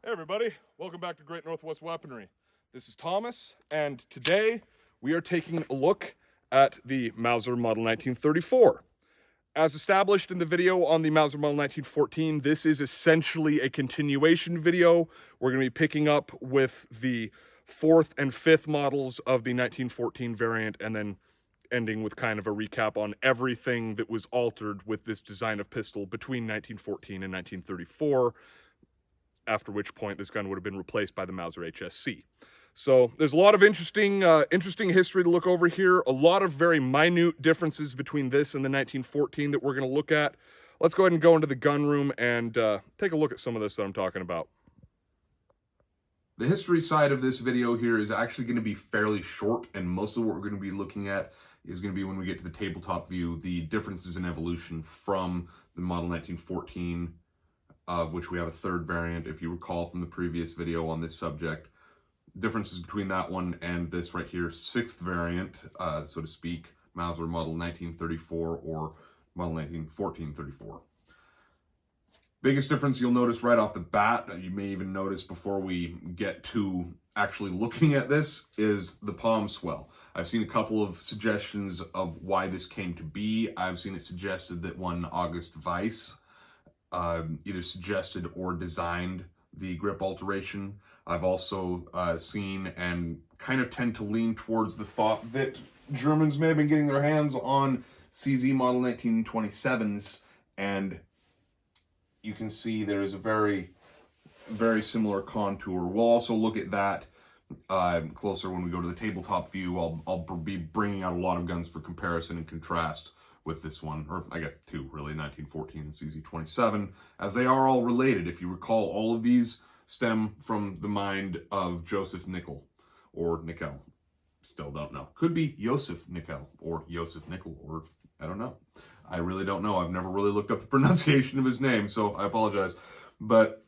Hey everybody, welcome back to Great Northwest Weaponry. This is Thomas, and today we are taking a look at the Mauser Model 1934. As established in the video on the Mauser Model 1914, this is essentially a continuation video. We're going to be picking up with the 4th and 5th models of the 1914 variant, and then ending with kind of a recap on everything that was altered with this design of pistol between 1914 and 1934. After which point this gun would have been replaced by the Mauser HSC. So there's a lot of interesting history to look over here. A lot of very minute differences between this and the 1914 that we're going to look at. Let's go ahead and go into the gun room and take a look at some of this that I'm talking about. The history side of this video here is actually going to be fairly short, and most of what we're going to be looking at is going to be when we get to the tabletop view, the differences in evolution from the Model 1914, of which we have a 3rd variant, if you recall from the previous video on this subject. Differences between that one and this right here, 6th variant, so to speak, Mauser Model 1934 or Model 1914-34. Biggest difference you'll notice right off the bat, you may even notice before we get to actually looking at this, is the palm swell. I've seen a couple of suggestions of why this came to be. I've seen it suggested that one August Weiss either suggested or designed the grip alteration. I've also seen and kind of tend to lean towards the thought that Germans may have been getting their hands on CZ Model 1927s, and you can see there's a very, very similar contour. We'll also look at that closer when we go to the tabletop view. I'll be bringing out a lot of guns for comparison and contrast with this one, or I guess 2 really, 1914 and CZ27, as they are all related. If you recall, all of these stem from the mind of Joseph Nickel, or Nickel. Still don't know. Could be Josef Nickel, or Josef Nickel, or I don't know. I really don't know. I've never really looked up the pronunciation of his name, so I apologize. But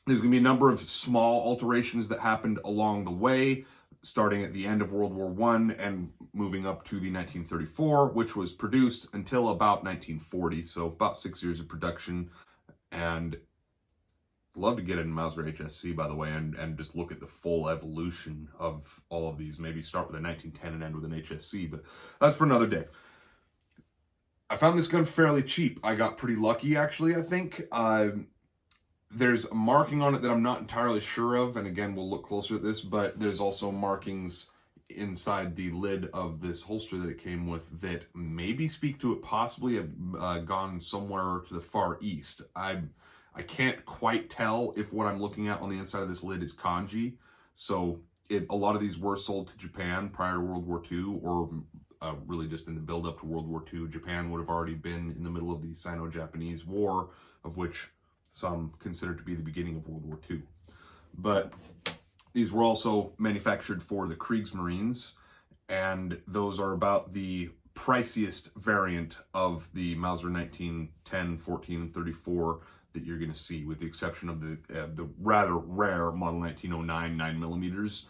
there's going to be a number of small alterations that happened along the way, starting at the end of World War I and moving up to the 1934, which was produced until about 1940, so about 6 years of production. And love to get in Mauser HSC, by the way, and just look at the full evolution of all of these. Maybe start with a 1910 and end with an HSC, but that's for another day. I found this gun fairly cheap. I got pretty lucky, actually, I think. There's a marking on it that I'm not entirely sure of, and again, we'll look closer at this, but there's also markings inside the lid of this holster that it came with that maybe speak to it possibly have gone somewhere to the Far East. I can't quite tell if what I'm looking at on the inside of this lid is kanji, so a lot of these were sold to Japan prior to World War II, or really just in the build-up to World War II. Japan would have already been in the middle of the Sino-Japanese War, of which some consider to be the beginning of World War II. But these were also manufactured for the Kriegsmarines, and those are about the priciest variant of the Mauser 1910, 14, and 34 that you're going to see, with the exception of the rather rare Model 1909 9mm.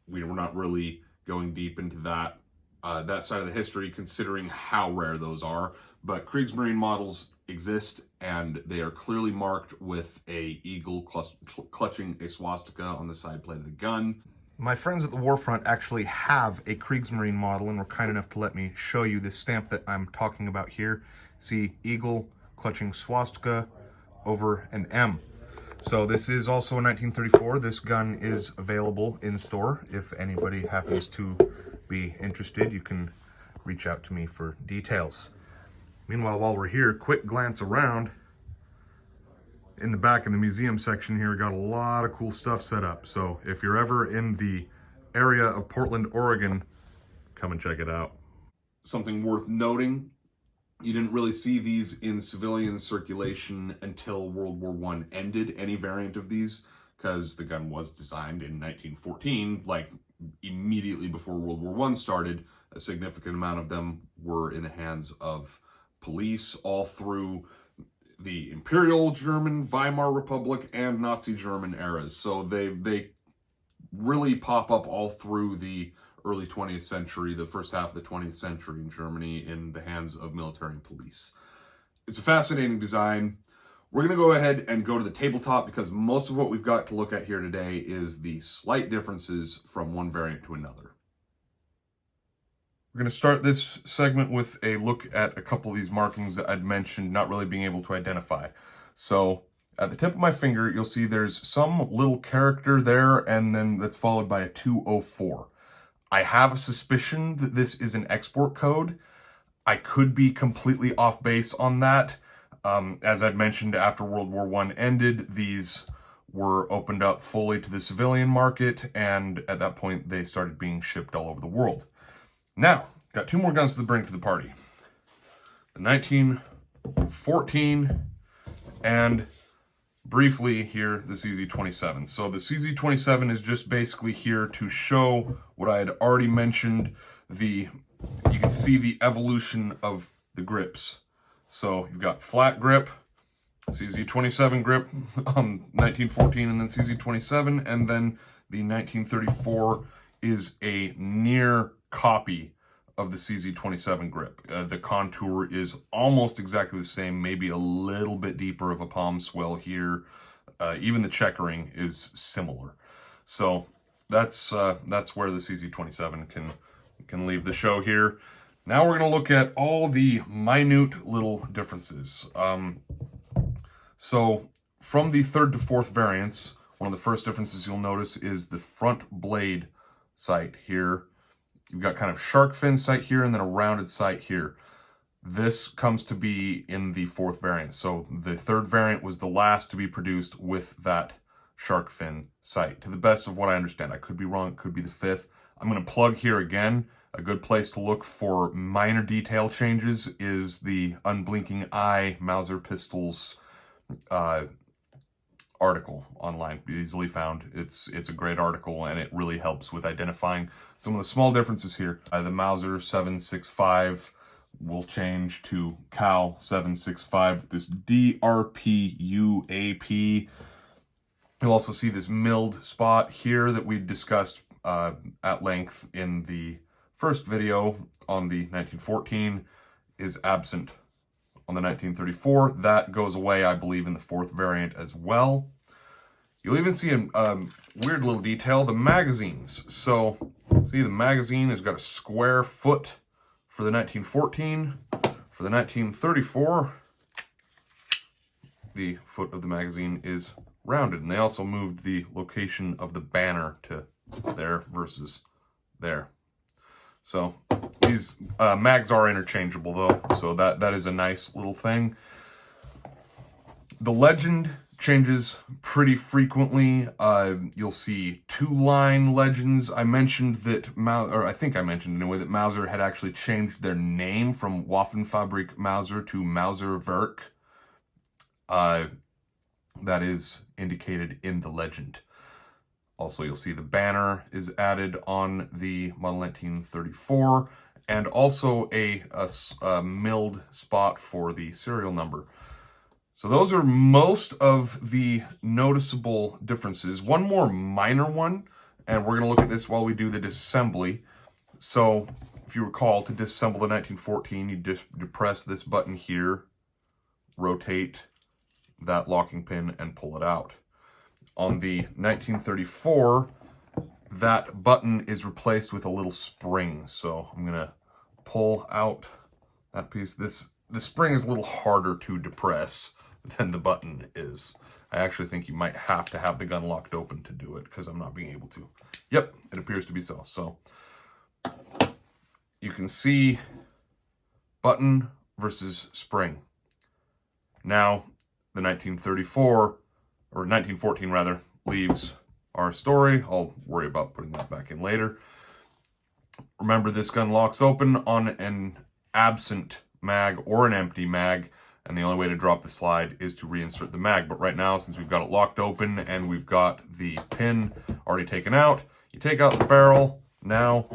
We're not really going deep into that side of the history, considering how rare those are. But Kriegsmarine models exist, and they are clearly marked with a eagle clutching a swastika on the side plate of the gun. My friends at the Warfront actually have a Kriegsmarine model and were kind enough to let me show you this stamp that I'm talking about here. See, eagle clutching swastika over an M. So this is also a 1934. This gun is available in store. If anybody happens to be interested, you can reach out to me for details. Meanwhile, while we're here, quick glance around. In the back in the museum section here, got a lot of cool stuff set up. So if you're ever in the area of Portland, Oregon, come and check it out. Something worth noting, you didn't really see these in civilian circulation until World War I ended, any variant of these, because the gun was designed in 1914, like immediately before World War I started. A significant amount of them were in the hands of police all through the Imperial German, Weimar Republic, and Nazi German eras. So they really pop up all through the early 20th century, the first half of the 20th century in Germany, in the hands of military and police. It's a fascinating design. We're going to go ahead and go to the tabletop because most of what we've got to look at here today is the slight differences from one variant to another. We're going to start this segment with a look at a couple of these markings that I'd mentioned not really being able to identify. So at the tip of my finger, you'll see there's some little character there, and then that's followed by a 204. I have a suspicion that this is an export code. I could be completely off base on that. As I'd mentioned, after World War I ended, these were opened up fully to the civilian market, and at that point, they started being shipped all over the world. Now, got two more guns to bring to the party. The 1914 and briefly here, the CZ27. So the CZ27 is just basically here to show what I had already mentioned. You can see the evolution of the grips. So you've got flat grip, CZ27 grip on 1914, and then CZ27, and then the 1934 is a near copy of the CZ27 grip. The contour is almost exactly the same, maybe a little bit deeper of a palm swell here. Even the checkering is similar. So that's where the CZ27 can leave the show here. Now we're going to look at all the minute little differences. So from the third to fourth variants, one of the first differences you'll notice is the front blade sight here. You've got kind of shark fin sight here and then a rounded sight here. This comes to be in the fourth variant. So the third variant was the last to be produced with that shark fin sight. To the best of what I understand, I could be wrong, it could be the fifth. I'm going to plug here again. A good place to look for minor detail changes is the Unblinking Eye Mauser Pistols article online, easily found. It's a great article, and it really helps with identifying some of the small differences here. The Mauser 765 will change to Cal 765, this DRP UAP. You'll also see this milled spot here that we discussed at length in the first video on the 1914 is absent on the 1934. That goes away, I believe, in the fourth variant as well. You'll even see a weird little detail, the magazines. So, see, the magazine has got a square foot for the 1914. For the 1934, the foot of the magazine is rounded. And they also moved the location of the banner to there versus there. So these mags are interchangeable though, so that is a nice little thing. The legend changes pretty frequently. You'll see two-line legends. I mentioned that, I think I mentioned anyway, that Mauser had actually changed their name from Waffenfabrik Mauser to Mauser Werk. That is indicated in the legend. Also, you'll see the banner is added on the Model 1934, and also a milled spot for the serial number. So those are most of the noticeable differences. One more minor one, and we're going to look at this while we do the disassembly. So, if you recall, to disassemble the 1914, you just depress this button here, rotate that locking pin, and pull it out. On the 1934, that button is replaced with a little spring. So I'm going to pull out that piece. The spring is a little harder to depress than the button is. I actually think you might have to have the gun locked open to do it because I'm not being able to. Yep, it appears to be so. So you can see button versus spring. Now, the 1934... or 1914 rather, leaves our story. I'll worry about putting that back in later. Remember, this gun locks open on an absent mag or an empty mag, and the only way to drop the slide is to reinsert the mag. But right now, since we've got it locked open and we've got the pin already taken out, you take out the barrel. Now,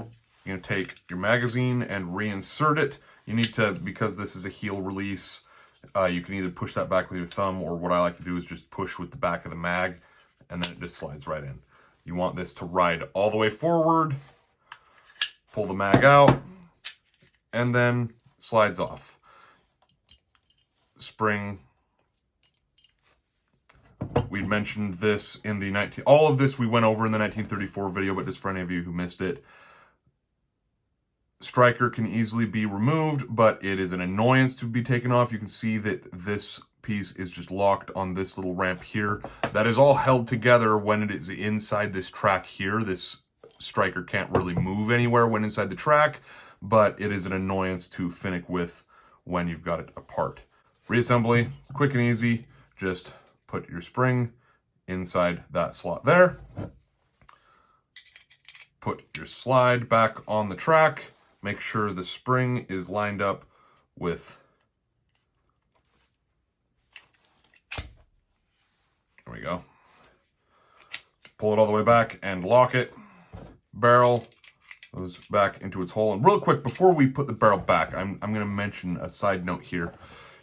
you're going to take your magazine and reinsert it. You need to, because this is a heel release, you can either push that back with your thumb, or what I like to do is just push with the back of the mag, and then it just slides right in. You want this to ride all the way forward, pull the mag out, and then slides off. Spring We'd mentioned this in the all of this we went over in the 1934 video, but just for any of you who missed it, striker can easily be removed, but it is an annoyance to be taken off. You can see that this piece is just locked on this little ramp here. That is all held together when it is inside this track here. This striker can't really move anywhere when inside the track, but it is an annoyance to finick with when you've got it apart. Reassembly, quick and easy. Just put your spring inside that slot there. Put your slide back on the track. Make sure the spring is lined up with, there we go. Pull it all the way back and lock it. Barrel goes back into its hole. And real quick, before we put the barrel back, I'm going to mention a side note here.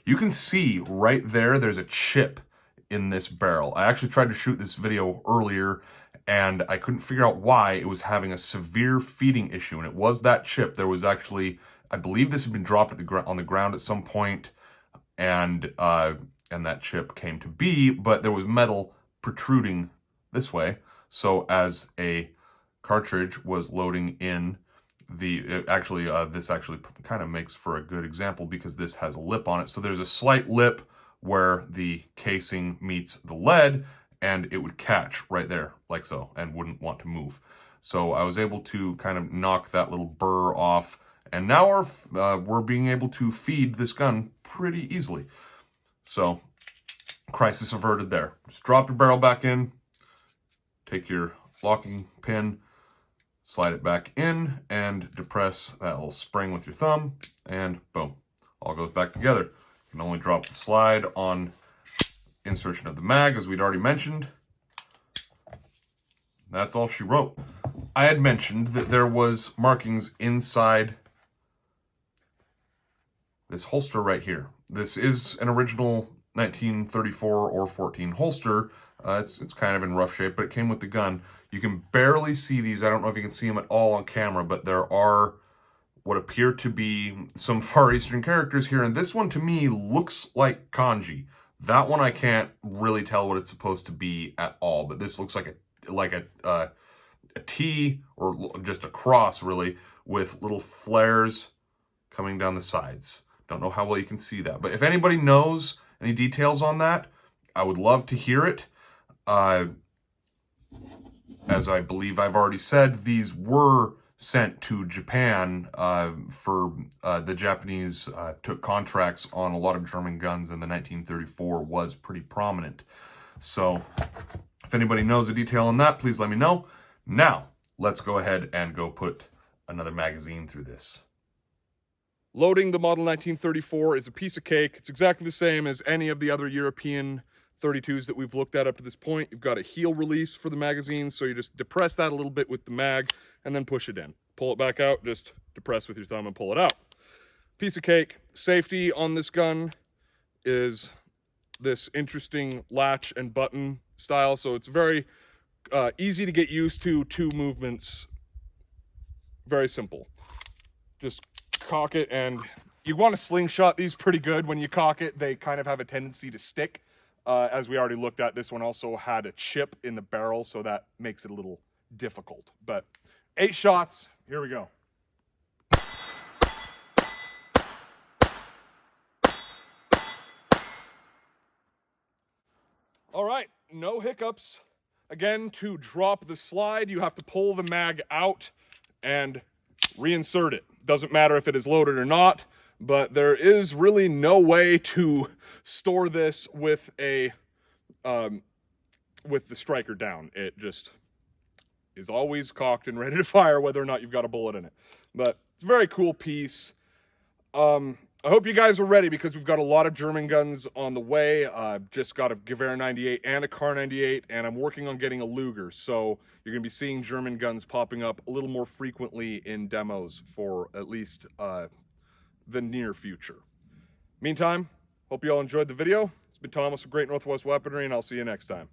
You can see right there, there's a chip in this barrel. I actually tried to shoot this video earlier and I couldn't figure out why it was having a severe feeding issue. And it was that chip. There was actually, I believe this had been dropped at on the ground at some point, and that chip came to be, but there was metal protruding this way. So as a cartridge was loading in, this actually kind of makes for a good example because this has a lip on it. So there's a slight lip where the casing meets the lead, and it would catch right there like so and wouldn't want to move. So I was able to kind of knock that little burr off, and now we're being able to feed this gun pretty easily. So crisis averted there. Just drop your barrel back in, take your locking pin, slide it back in, and depress that little spring with your thumb, and boom, all goes back together. You can only drop the slide on insertion of the mag, as we'd already mentioned. That's all she wrote. I had mentioned that there was markings inside this holster right here. This is an original 1934 or 14 holster. It's kind of in rough shape, but it came with the gun. You can barely see these. I don't know if you can see them at all on camera, but there are what appear to be some Far Eastern characters here, and this one to me looks like kanji. That one I can't really tell what it's supposed to be at all, but this looks like a T, or just a cross really, with little flares coming down the sides. Don't know how well you can see that, but if anybody knows any details on that, I would love to hear it. As I believe I've already said, these were sent to Japan for the Japanese took contracts on a lot of German guns, and the 1934 was pretty prominent. So if anybody knows a detail on that, please let me know. Now, let's go ahead and go put another magazine through this. Loading the Model 1934 is a piece of cake. It's exactly the same as any of the other European 32s that we've looked at up to this point. You've got a heel release for the magazine, so you just depress that a little bit with the mag and then push it in. Pull it back out, just depress with your thumb and pull it out. Piece of cake. Safety on this gun is this interesting latch and button style, so it's very easy to get used to. Two movements, very simple. Just cock it, and you want to slingshot these pretty good. When you cock it, they kind of have a tendency to stick. As we already looked at, this one also had a chip in the barrel, so that makes it a little difficult. But 8 shots, here we go. All right, no hiccups. Again, to drop the slide, you have to pull the mag out and reinsert it. Doesn't matter if it is loaded or not, but there is really no way to store this with a with the striker down. It just is always cocked and ready to fire whether or not you've got a bullet in it. But it's a very cool piece. I hope you guys are ready because we've got a lot of German guns on the way. I've just got a Gewehr 98 and a Kar 98, and I'm working on getting a Luger. So you're going to be seeing German guns popping up a little more frequently in demos for at least the near future. Meantime, hope you all enjoyed the video. It's been Thomas with Great Northwest Weaponry, and I'll see you next time.